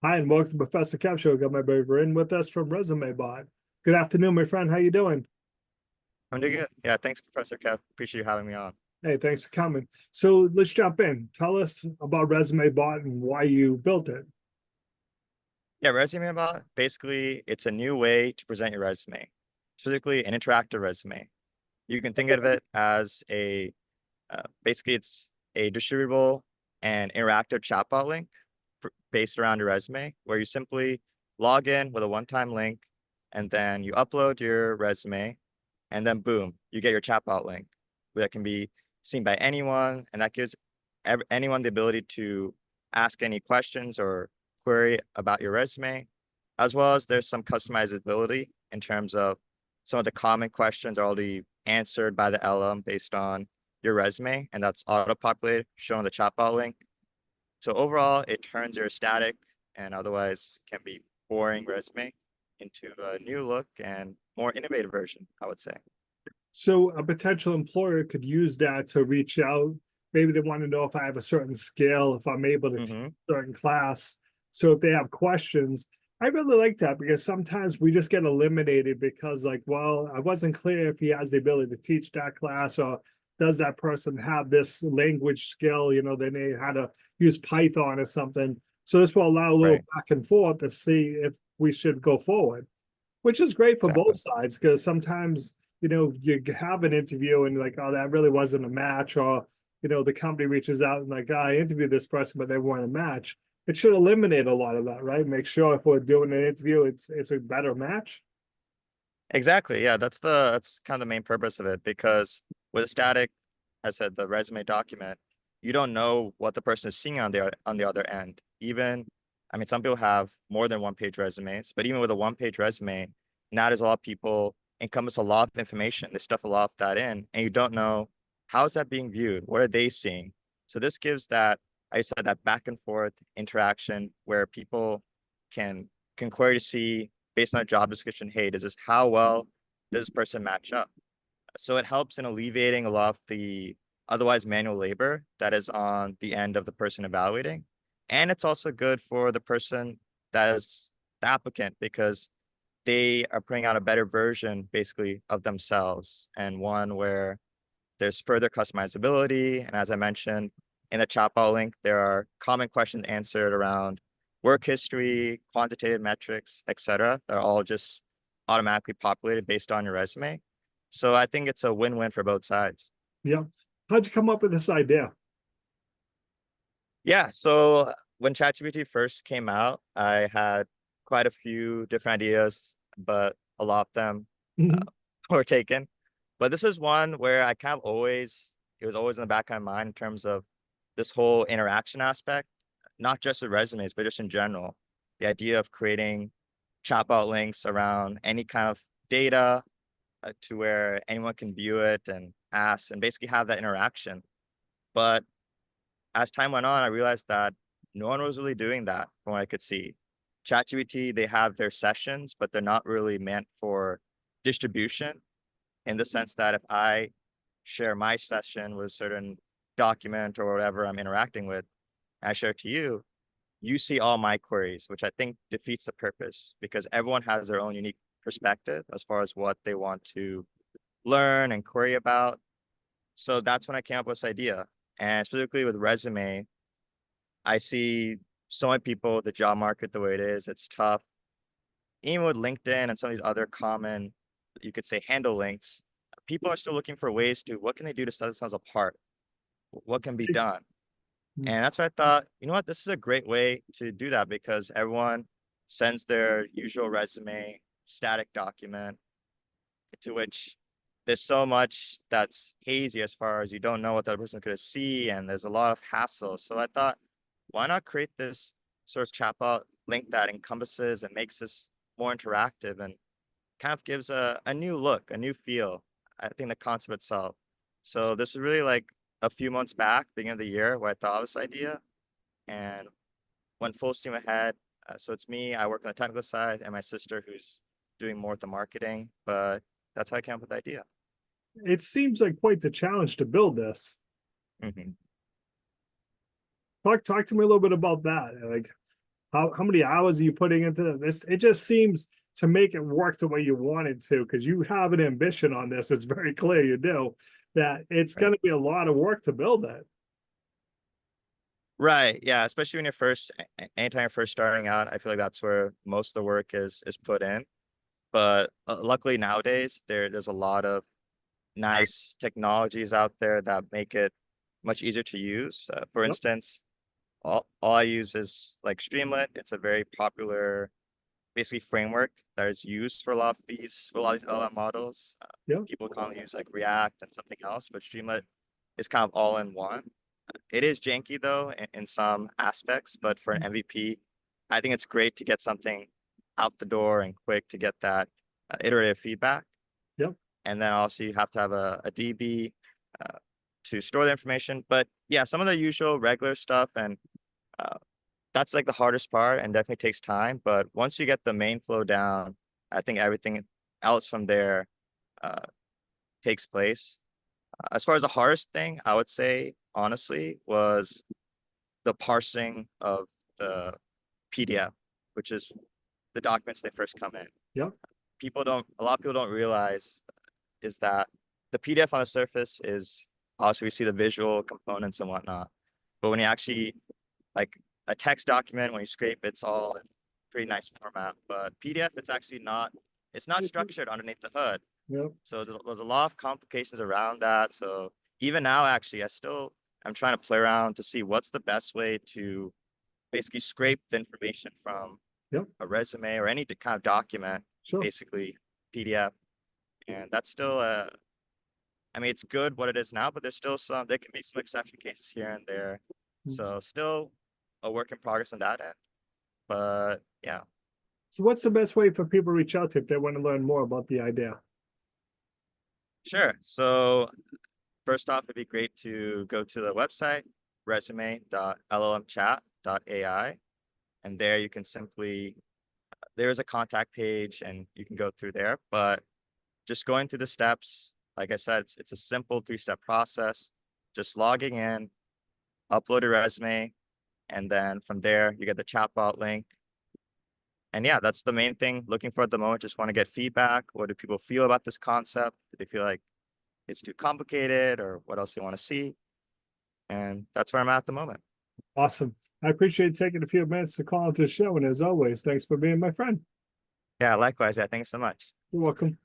Hi, and welcome to Professor Kev Show. Got my brother in with us from Resume Bot. Good afternoon, my friend. How you doing? I'm doing good. Yeah, thanks, Professor Kev. Appreciate you having me on. Hey, thanks for coming. So let's jump in. Tell us about Resume Bot and why you built it. Yeah, Resume Bot, basically, it's a new way to present your resume, specifically an interactive resume. You can think of it as basically, it's a distributable and interactive chatbot link based around your resume, where you simply log in with a one-time link, and then you upload your resume, and then boom, you get your chatbot link that can be seen by anyone, and that gives anyone the ability to ask any questions or query about your resume, as well as there's some customizability in terms of some of the common questions are already answered by the LM based on your resume, and that's auto-populated, showing the chatbot link. So overall, it turns your static and otherwise can be boring resume into a new look and more innovative version, I would say. So a potential employer could use that to reach out. Maybe they want to know if I have a certain skill, if I'm able to teach Mm-hmm. a certain class. So if they have questions, I really like that because sometimes we just get eliminated because, like, well, I wasn't clear if he has the ability to teach that class or does that person have this language skill, they know how to use Python or something. So this will allow a little Right. back and forth to see if we should go forward, which is great for both Exactly. sides because sometimes you have an interview and like, oh, that really wasn't a match, or the company reaches out and like, oh, I interviewed this person but they weren't a match. It should eliminate a lot of that, right? Make sure if we're doing an interview, it's a better match. Exactly. Yeah, that's kind of the main purpose of it because with a static, as I said, the resume document, you don't know what the person is seeing on the other end. Even, I mean, some people have more than one page resumes, but even with a one page resume, not as a lot of people encompass a lot of information. They stuff a lot of that in, and you don't know how is that being viewed? What are they seeing? So this gives that, I said, that back and forth interaction where people can query to see based on a job description, hey, does this how well does this person match up? So it helps in alleviating a lot of the otherwise manual labor that is on the end of the person evaluating. And it's also good for the person that is the applicant because they are putting out a better version basically of themselves and one where there's further customizability. And as I mentioned in the chatbot link, there are common questions answered around work history, quantitative metrics, etc. They're all just automatically populated based on your resume. So I think it's a win-win for both sides. Yeah. How'd you come up with this idea? Yeah, so when ChatGPT first came out, I had quite a few different ideas, but a lot of them Mhm. were taken. But this is one where I kind of always, it was always in the back of my mind in terms of this whole interaction aspect, not just with resumes, but just in general. The idea of creating chatbot links around any kind of data to where anyone can view it and ask and basically have that interaction. But as time went on, I realized that no one was really doing that from what I could see. ChatGPT, they have their sessions, but they're not really meant for distribution in the sense that if I share my session with a certain document or whatever I'm interacting with, I share it to you, you see all my queries, which I think defeats the purpose because everyone has their own unique perspective as far as what they want to learn and query about. So that's when I came up with this idea. And specifically with resume, I see so many people, the job market the way it is, it's tough. Even with LinkedIn and some of these other common, you could say handle links, people are still looking for ways to what can they do to set themselves apart? What can be done? And that's why I thought, you know what, this is a great way to do that because everyone sends their usual resume, static document, to which there's so much that's hazy as far as you don't know what that person could see, and there's a lot of hassle. So I thought, why not create this sort of chatbot link that encompasses and makes this more interactive and kind of gives a new look, a new feel. I think the concept itself. So this is really like a few months back, beginning of the year, where I thought of this idea and went full steam ahead. So it's me, I work on the technical side, and my sister who's doing more with the marketing. But that's how I came up with the idea. It seems like quite the challenge to build this. Hmm. Talk to me a little bit about that. Like, how many hours are you putting into this? It just seems to make it work the way you want it to, because you have an ambition on this. It's very clear you do, that it's Right. going to be a lot of work to build it. Right. Yeah. Especially when you're anytime you're first starting out, I feel like that's where most of the work is put in. But luckily nowadays, there's a lot of nice technologies out there that make it much easier to use. For Yep. instance, all I use is like Streamlit. It's a very popular, basically framework that is used for a lot of these LLM models. Yep. People commonly use like React and something else, but Streamlit is kind of all in one. It is janky though in some aspects, but for an MVP, I think it's great to get something out the door and quick to get that iterative feedback. Yep. And then also you have to have a DB uh, to store the information. But yeah, some of the usual regular stuff, and uh, that's like the hardest part and definitely takes time. But once you get the main flow down, I think everything else from there uh, takes place. As far as the hardest thing, I would say honestly was the parsing of the PDF, which is the documents they first come in. Yep. A lot of people don't realize is that the PDF on the surface is obviously we see the visual components and whatnot. But when you actually like a text document, when you scrape, it's all in pretty nice format. But PDF, it's not structured underneath the hood. Yep. So there's a lot of complications around that. So even now, actually, I'm trying to play around to see what's the best way to basically scrape the information from Yep. a resume or any kind of document, Sure. basically PDF. And that's still I mean, it's good what it is now, but there can be some exception cases here and there. So still a work in progress on that end. But yeah, So what's the best way for people to reach out to if they want to learn more about the idea? sure. So first off, it'd be great to go to the website, resume.llmchat.ai. And there you can there is a contact page and you can go through there. But just going through the steps, like I said, it's a simple 3-step process. Just logging in, upload a resume, and then from there you get the chatbot link. And yeah, that's the main thing looking for at the moment. Just want to get feedback. What do people feel about this concept? Do they feel like it's too complicated, or what else they want to see? And that's where I'm at the moment. Awesome. I appreciate taking a few minutes to call into the show. And as always, thanks for being my friend. Yeah, likewise. Yeah, thanks so much. You're welcome.